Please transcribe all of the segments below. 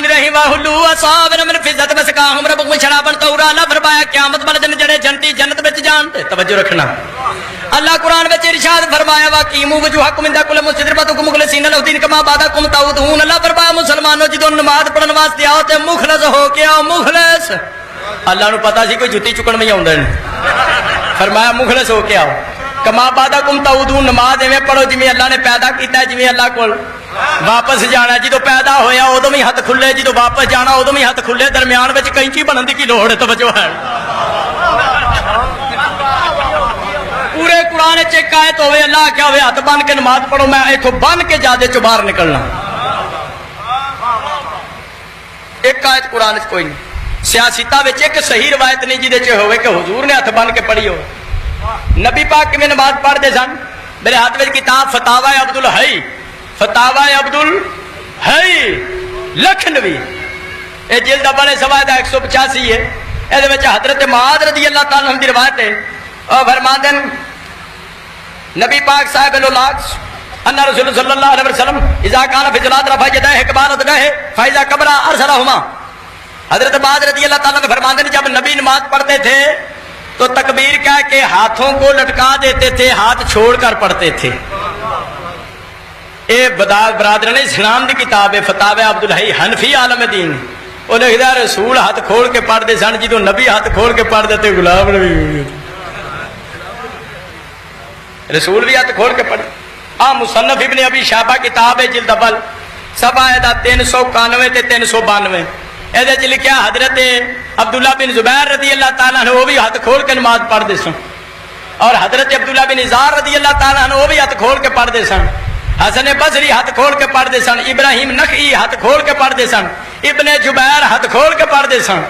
رحمہ اللہ اصحاب من فزت مسکاہم ربکم شرابا طہورا اللہ فرمایا قیامت والے دن جڑے جنتی جنت وچ جان تے توجہ رکھنا اللہ قرآن وچ ارشاد فرمایا واقیموا وجوہکم عند کل مسجد وادعوا مخلصین لہ الدین کما بعدکم تعودون اللہ فرمایا مسلمانوں جدوں نماز پڑھن واسطے آؤ تے مخلص ہو کے آؤ مخلص اللہ نو پتا سی کوئی جُتی چکن میں آوندا نہیں فرمایا مخلص ہو کے آؤ کما بعدکم تعودون نماز ایویں پڑھو جویں اللہ نے پیدا کیتا ہے جویں اللہ کول واپس جانا جدو پیدا ہویا ادو بھی ہاتھ کھلے جدو واپس جانا ادو بھی ہاتھ کھلے درمیان وچ کینچی بنن دی کی لوڑ ہے توجہ ہے پورے قرآن وچ ایک آیت ہوے اللہ کیا ہوے ہاتھ بن کے نماز پڑھو میں ایتھوں بن کے جادے چوں باہر نکلنا ایک آیت قرآن وچ کوئی نہیں سیاستہ وچ ایک صحیح روایت نہیں جدے چ ہوے کہ حضور نے ہاتھ بن کے پڑھی ہو نبی پاک کیویں نماز پڑھدے سن میرے ہاتھ وچ کتاب فتاوی عبدالحی فتاوی عبدالحی لکھنوی یہ جلد بنے سوائے 185 ہے یہ حضرت معاذ رضی اللہ تعالیٰ عنہ دی روایت ہے اور فرماتے ہیں نبی پاک صاحب الاولاق ان رسول صلی اللہ علیہ وسلم اذا کان فی صلاۃ رفع یدیہ کبار ادنہ فاذا کبر ارسلہما حضرت معاذ رضی اللہ تعالیٰ عنہ فرماتے ہیں جب نبی نماز پڑھتے تھے تو تکبیر کہہ کے ہاتھوں کو لٹکا دیتے تھے ہاتھ چھوڑ کر پڑھتے تھے اے برادران اسلام دی کتاب ہے فتاوی عبدالحی حنفی عالم دین وہ لکھدا رسول ہاتھ کھول کے پڑھ دے سن جدوں نبی ہاتھ کھول کے پڑھ دیتے غلام نبی رسول بھی ہاتھ کھول کے پڑھ مصنف ابن ابی شیبہ کتاب ہے جلد اول صفحہ 391 تے 392 اے جے لکھیا حضرت عبداللہ بن زبیر رضی اللہ تعالیٰ عنہ وہ بھی ہاتھ کھول کے نماز پڑھ دے سن اور حضرت عبداللہ بن ازار رضی اللہ تعالیٰ عنہ وہ بھی ہاتھ کھول کے پڑھ دے سن حسن بصری ہاتھ کھول کے پڑھ دے سن ابراہیم نخعی ہاتھ کھول کے پڑھ دے سن ابن جبیر ہاتھ کھول کے پڑھ دے سن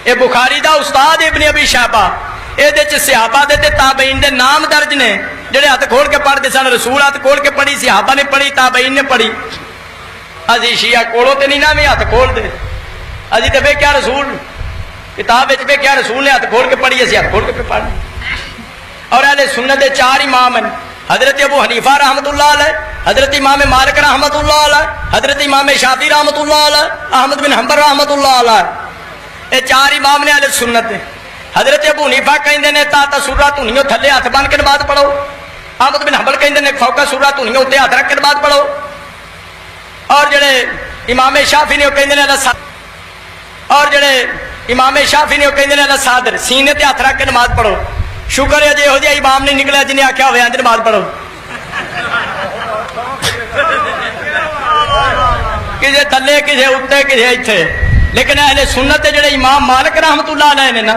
اے بخاری دا استاد ابن ابی شیبہ اے دے چ صحابہ دے تے تابعین دے نام درج نے جڑے ہاتھ کھول کے پڑھ دے سن رسول ہاتھ کھول کے پڑھی صحابہ نے پڑھی تابعین نے پڑھی ازی شیعہ کولوں تے نہیں نا میں ہاتھ کھول دے ازی تے بے کیا رسول کتاب وچ بے کیا رسول نے ہاتھ کھول کے پڑھی اسی ہاتھ کھول کے پڑھ اور اہل سنت دے 4 امام ہیں حضرت ابو حنیفہ رحمۃ اللہ علیہ حضرت امام مالک رحمۃ اللہ علیہ حضرت امام شافعی رحمۃ اللہ علیہ احمد بن حنبل رحمۃ اللہ علیہ یہ 4 امام نے اہل سنت نے حضرت ابو حنیفہ کہندے نے تا سورہ دھنیوں تھلے ہاتھ بن کے نماز پڑھو احمد بن حنبل کہندے نے فوقا سورہ دھنیوں تے ہاتھ رکھ کے نماز پڑھو اور جڑے امام شافعی نے کہندے نے اور جڑے امام شافعی نے کہندے نے صادر سینے تے ہاتھ رکھ کے نماز پڑھو شکر ہے جی ہو جائے امام نہیں نکلا جنہیں آخیا ہوئے آج نماز پڑھو کسے تھلے کسے اتنے کسے اتنے لیکن اہل سنت جڑے امام مالک رحمت اللہ علیہ نے نا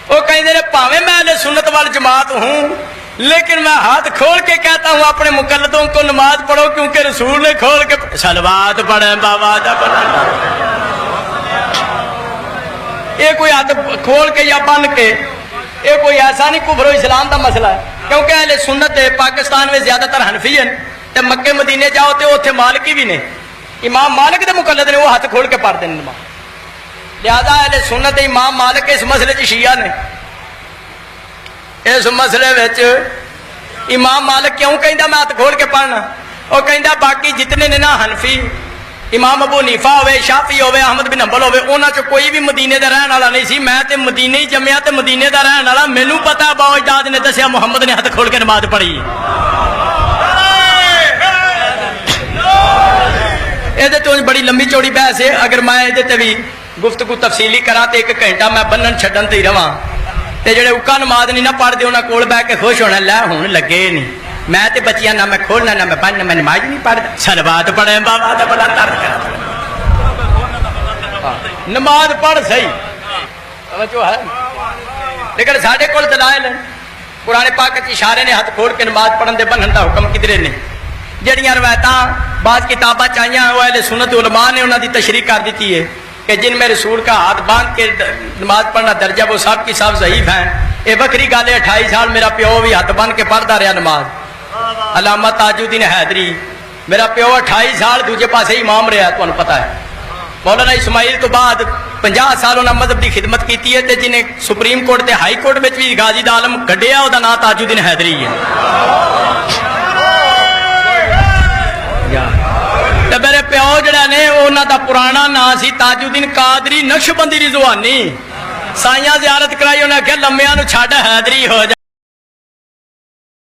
وہ کہتے ہیں پاویں میں اہل سنت وال جماعت ہوں لیکن میں ہاتھ کھول کے کہتا ہوں اپنے مقلدوں کو نماز پڑھو کیونکہ رسول نے کھول کے صلوات پڑھیں بابا دا پڑھیں یہ کوئی ہاتھ کھول کے یا بن کے یہ کوئی ایسا نہیں کفر و اسلام دا مسئلہ ہے کیونکہ اہل سنت پاکستان میں زیادہ تر حنفی ہیں تے مکے مدینے جاؤ تے اوتھے مالکی بھی نے امام مالک دے مقلد نے وہ ہاتھ کھول کے پڑھ دیں نماز لہذا اہل سنت امام مالک اس مسئلے چ شیعہ نے اس مسئلے وچ امام مالک کیوں کہندا میں ہاتھ کھول کے پڑھنا وہ کہندا باقی جتنے نے نا حنفی امام ابو حنیفہ ہوئے شافعی ہوئے احمد بن حنبل ہوئے انہاں چ کوئی بھی مدینے دا رہن والا نہیں سی میں تے مدینے ہی جمیا تے مدینے دا رہن والا مینوں پتہ با اجداد نے دسیا محمد نے ہاتھ کھول کے نماز پڑھی یہ تو بڑی لمبی چوڑی بحث ہے اگر میں یہ بھی گفتگو تفصیلی کرا تو 1 گھنٹہ میں بنن چھڈن تے ہی رواں تے جڑے اکا نماز نہیں نہ پڑھتے انہاں کول بیٹھ کے خوش ہونا لے ہن لگے نہیں میں تے بچیاں نہ میں کھولنا نہ میں پڑھنا میں نماز نہیں پڑھتا صلوات پڑھیں بابا دا بڑا درد نماز پڑھ صحیح توجہ ہے لیکن ساڈے کول دلائل ہیں قرآن پاک کے اشارے نے ہاتھ کھول کے نماز پڑھن دے بنن دا حکم کدھرے نہیں جڑیاں روایتاں بعض کتاباں چاہیاں وہ اہل سنت علماء نے انہاں دی تشریح کر دیتی ہے کہ جن میں رسول کا ہاتھ باندھ کے نماز پڑھنا درجہ وہ سب کی سب ضعیف ہیں یہ بکری گل ہے 28 سال میرا پیو بھی ہاتھ باندھ کے پڑھتا رہا نماز علامہ تاج الدین حیدری میرا پیو 28 سال دوسرے پاسے امام رہا تمہیں پتہ ہے مولانا اسماعیل تو بعد 50 سال انہوں نے مذہب کی خدمت کی ہے جنہیں سپریم کورٹ تے ہائی کورٹ میں بھی غازی دا عالم کڈیا وہ نام تاج الدین حیدری ہے میرے پیو ਪਿਓ ਜਿਹੜਾ ਨੇ ਉਹਨਾਂ ਦਾ ਪੁਰਾਣਾ ਨਾਂ ਸੀ ਤਾਜੁਦੀਨ ਕਾਦਰੀ ਨਕਸ਼ਬੰਦੀ ਰਿਜ਼ਵਾਨੀ। ਸਾਈਆਂ ਜ਼ਿਆਰਤ ਕਰਾਈ, ਉਹਨੇ ਆਖਿਆ ਲੰਮਿਆਂ ਨੂੰ ਛੱਡ ਹੈਦਰੀ ਹੋ ਜਾ।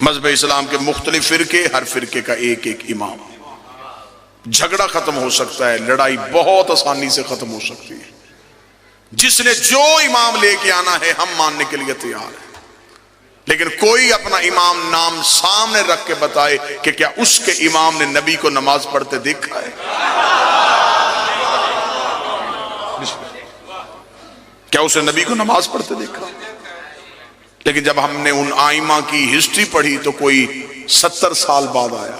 مذہب اسلام کے مختلف فرقے، ہر فرقے کا ایک ایک امام. جھگڑا ختم ہو سکتا ہے، لڑائی بہت آسانی سے ختم ہو سکتی ہے. جس نے جو امام لے کے آنا ہے ہم ماننے کے لیے تیار ہیں، لیکن کوئی اپنا امام نام سامنے رکھ کے بتائے کہ کیا اس کے امام نے نبی کو نماز پڑھتے دیکھا ہے؟ کیا اسے نبی کو نماز پڑھتے دیکھا؟ لیکن جب ہم نے ان آئمہ کی ہسٹری پڑھی تو کوئی 70 سال بعد آیا،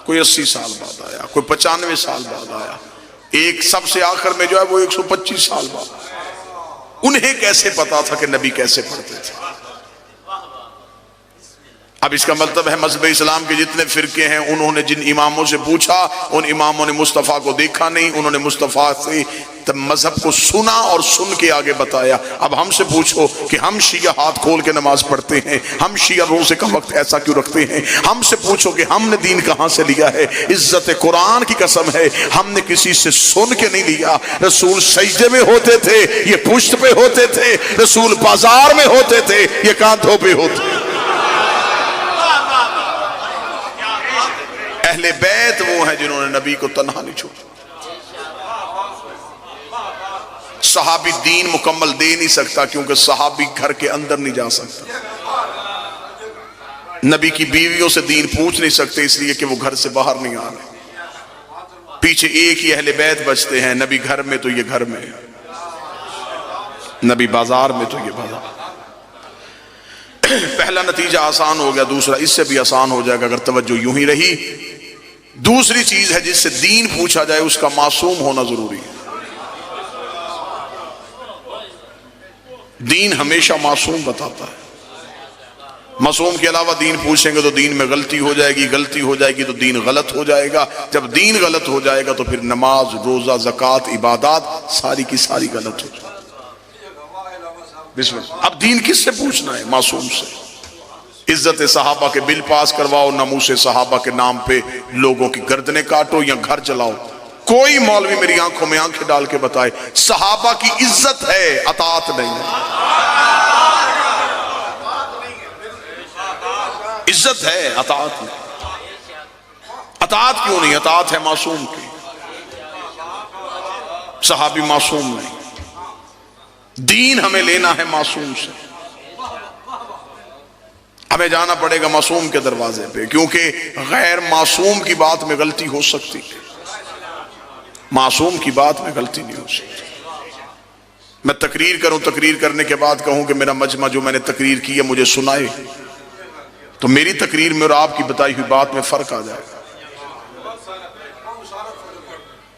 کوئی 80 سال بعد آیا، کوئی 95 سال بعد آیا، ایک سب سے آخر میں جو ہے وہ 125 سال بعد آیا. انہیں کیسے پتا تھا کہ نبی کیسے پڑھتے تھے؟ اب اس کا مطلب ہے مذہب اسلام کے جتنے فرقے ہیں انہوں نے جن اماموں سے پوچھا ان اماموں نے مصطفیٰ کو دیکھا نہیں، انہوں نے مصطفیٰ سے مذہب کو سنا اور سن کے آگے بتایا. اب ہم سے پوچھو کہ ہم شیعہ ہاتھ کھول کے نماز پڑھتے ہیں، ہم شیعہ روزے کا وقت ایسا کیوں رکھتے ہیں؟ ہم سے پوچھو کہ ہم نے دین کہاں سے لیا ہے؟ عزت قرآن کی قسم ہے ہم نے کسی سے سن کے نہیں لیا. رسول سجدے میں ہوتے تھے، یہ پشت پہ ہوتے تھے. رسول بازار میں ہوتے تھے، یہ کاندھوں پہ ہوتے تھے. اہل بیت وہ ہیں جنہوں نے نبی کو تنہا نہیں چھوڑا. صحابی دین مکمل دے نہیں سکتا کیونکہ صحابی گھر کے اندر نہیں جا سکتا. نبی کی بیویوں سے دین پوچھ نہیں سکتے اس لیے کہ وہ گھر سے باہر نہیں آ رہے. پیچھے ایک ہی اہل بیت بچتے ہیں، نبی گھر میں تو یہ گھر میں، نبی بازار میں تو یہ بازار. پہلا نتیجہ آسان ہو گیا، دوسرا اس سے بھی آسان ہو جائے گا اگر توجہ یوں ہی رہی. دوسری چیز ہے جس سے دین پوچھا جائے اس کا معصوم ہونا ضروری ہے. دین ہمیشہ معصوم بتاتا ہے. معصوم کے علاوہ دین پوچھیں گے تو دین میں غلطی ہو جائے گی، غلطی ہو جائے گی تو دین غلط ہو جائے گا. جب دین غلط ہو جائے گا تو پھر نماز، روزہ، زکوٰۃ، عبادات ساری کی ساری غلط ہو جائے گی. بسم اللہ. اب دین کس سے پوچھنا ہے؟ معصوم سے. عزت صحابہ کے بل پاس کرواؤ، ناموس صحابہ کے نام پہ لوگوں کی گردنیں کاٹو یا گھر جلاؤ. کوئی مولوی میری آنکھوں میں آنکھیں ڈال کے بتائے صحابہ کی عزت ہے، اطاعت نہیں ہے. عزت ہے، اطاعت نہیں. اطاعت کیوں نہیں؟ اطاعت ہے معصوم کی. صحابی معصوم نہیں. دین ہمیں لینا ہے معصوم سے. ہمیں جانا پڑے گا معصوم کے دروازے پہ، کیونکہ غیر معصوم کی بات میں غلطی ہو سکتی ہے، معصوم کی بات میں غلطی نہیں ہو سکتی. میں تقریر کروں، تقریر کرنے کے بعد کہوں کہ میرا مجمع جو میں نے تقریر کی ہے مجھے سنائے، تو میری تقریر میں اور آپ کی بتائی ہوئی بات میں فرق آ جائے گا.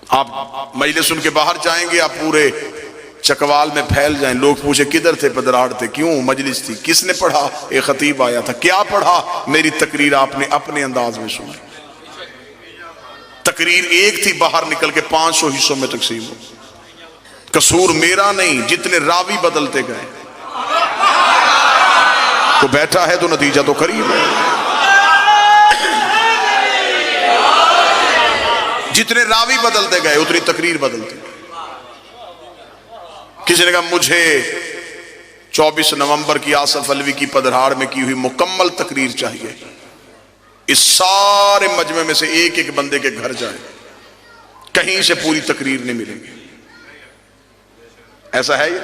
آپ مجلس سن کے باہر جائیں گے، آپ پورے چکوال میں پھیل جائیں. لوگ پوچھے کدھر تھے؟ پدراڑ تھے. کیوں؟ مجلس تھی. کس نے پڑھا؟ ایک خطیب آیا تھا. کیا پڑھا؟ میری تقریر آپ نے اپنے انداز میں سنی. تقریر ایک تھی، باہر نکل کے 500 حصوں میں تقسیم ہو. قصور میرا نہیں، جتنے راوی بدلتے گئے. تو بیٹھا ہے تو نتیجہ تو قریب ہے. جتنے راوی بدلتے گئے اتنی تقریر بدلتی گئی. کسی نے کہا مجھے 24 نومبر کی آصف علوی کی پدرہاڑ میں کی ہوئی مکمل تقریر چاہیے. اس سارے مجمع میں سے ایک ایک بندے کے گھر جائے، کہیں سے پوری تقریر نہیں ملے گی. ایسا ہے یہ؟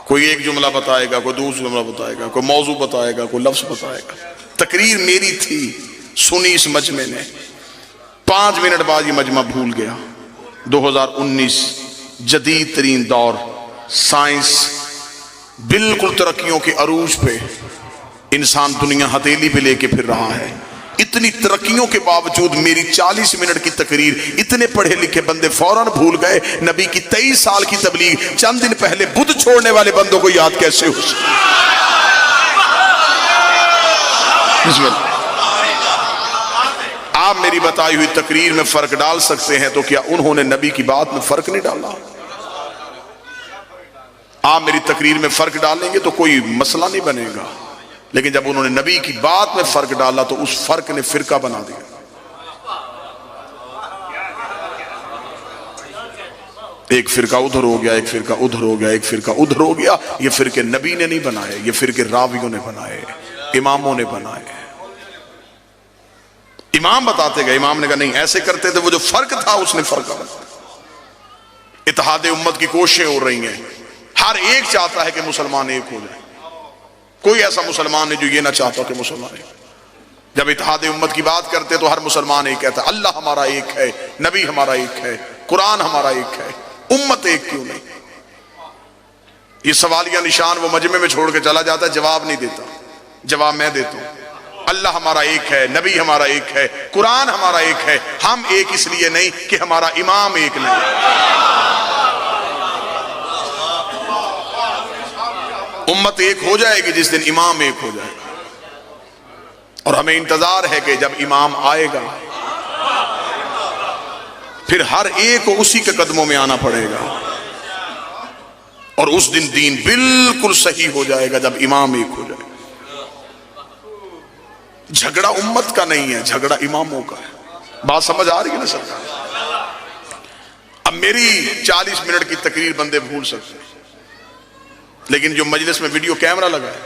کوئی ایک جملہ بتائے گا، کوئی دوسرا جملہ بتائے گا، کوئی موضوع بتائے گا، کوئی لفظ بتائے گا. تقریر میری تھی، سنی اس مجمع نے. 5 منٹ بعد یہ مجمع بھول گیا. 2019 جدید ترین دور، سائنس بالکل ترقیوں کے عروج پہ، انسان دنیا ہتھیلی پہ لے کے پھر رہا ہے. اتنی ترقیوں کے باوجود میری 40 منٹ کی تقریر اتنے پڑھے لکھے بندے فوراً بھول گئے. نبی کی 23 سال کی تبلیغ چند دن پہلے بدھ چھوڑنے والے بندوں کو یاد کیسے ہو سکتی؟ بسم اللہ. آپ میری بتائی ہوئی تقریر میں فرق ڈال سکتے ہیں تو کیا انہوں نے نبی کی بات میں فرق نہیں ڈالا؟ آپ میری تقریر میں فرق ڈالیں گے تو کوئی مسئلہ نہیں بنے گا، لیکن جب انہوں نے نبی کی بات میں فرق ڈالا تو اس فرق نے فرقہ بنا دیا. ایک فرقہ ادھر ہو گیا، ایک فرقہ ادھر ہو گیا، ایک فرقہ ادھر ہو گیا. یہ فرقے نبی نے نہیں بنائے، یہ فرقے راویوں نے بنائے. اماموں نے بنائے ہیں. امام بتاتے گئے, امام نے کہا نہیں ایسے کرتے تھے, وہ جو فرق تھا اس نے فرق بتایا. اتحاد امت کی کوششیں ہو رہی ہیں, ہر ایک چاہتا ہے کہ مسلمان ایک ہو جائے. کوئی ایسا مسلمان نہیں جو یہ نہ چاہتا کہ مسلمان ایک. جب اتحاد امت کی بات کرتے تو ہر مسلمان ایک کہتا ہے اللہ ہمارا ایک ہے, نبی ہمارا ایک ہے, قرآن ہمارا ایک ہے, امت ایک کیوں نہیں. یہ سوالیہ نشان وہ مجمع میں چھوڑ کے چلا جاتا ہے, جواب نہیں دیتا. جواب میں دیتا ہوں. اللہ ہمارا ایک ہے, نبی ہمارا ایک ہے, قرآن ہمارا ایک ہے. ہم ایک اس لیے نہیں کہ ہمارا امام ایک نہیں. امت ایک ہو جائے گی جس دن امام ایک ہو جائے گا. اور ہمیں انتظار ہے کہ جب امام آئے گا پھر ہر ایک کو اسی کے قدموں میں آنا پڑے گا, اور اس دن دین بالکل صحیح ہو جائے گا جب امام ایک ہو جائے گا. جھگڑا امت کا نہیں ہے, جھگڑا اماموں کا ہے. بات سمجھ آ رہی ہے نا سرکار؟ اب میری 40 منٹ کی تقریر بندے بھول سکتے ہیں, لیکن جو مجلس میں ویڈیو کیمرہ لگا ہے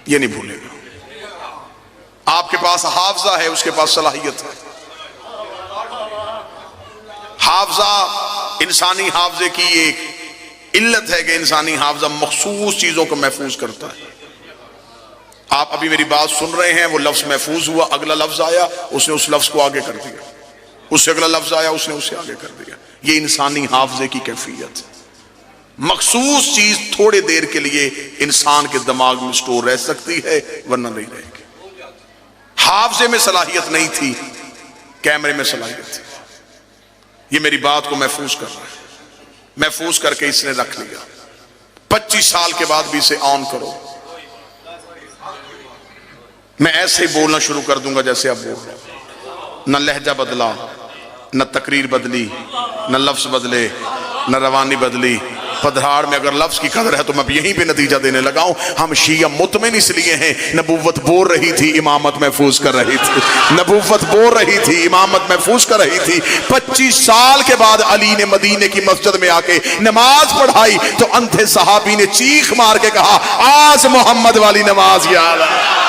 یہ نہیں بھولے گا. آپ کے پاس حافظہ ہے, اس کے پاس صلاحیت ہے. حافظہ, انسانی حافظے کی ایک علت ہے کہ انسانی حافظہ مخصوص چیزوں کو محفوظ کرتا ہے. آپ ابھی میری بات سن رہے ہیں, وہ لفظ محفوظ ہوا, اگلا لفظ آیا اس نے اس لفظ کو آگے کر دیا, اس سے اگلا لفظ آیا اس نے اسے آگے کر دیا. یہ انسانی حافظے کی کیفیت ہے. مخصوص چیز تھوڑے دیر کے لیے انسان کے دماغ میں سٹور رہ سکتی ہے, ورنہ نہیں رہے گی. حافظے میں صلاحیت نہیں تھی, کیمرے میں صلاحیت تھی. یہ میری بات کو محفوظ کر رہا ہے, محفوظ کر کے اس نے رکھ لیا. 25 سال کے بعد بھی اسے آن کرو, میں ایسے ہی بولنا شروع کر دوں گا جیسے آپ بول رہے ہیں. نہ لہجہ بدلا, نہ تقریر بدلی, نہ لفظ بدلے, نہ روانی بدلی. پدھاڑ میں اگر لفظ کی قدر ہے تو میں یہیں پہ نتیجہ دینے لگا ہوں. ہم شیعہ مطمئن اس لیے ہیں, نبوت بول رہی تھی, امامت محفوظ کر رہی تھی. نبوت بول رہی تھی, امامت محفوظ کر رہی تھی. 25 سال کے بعد علی نے مدینے کی مسجد میں آ کے نماز پڑھائی تو اندھے صحابی نے چیخ مار کے کہا آج محمد والی نماز یاد ہے.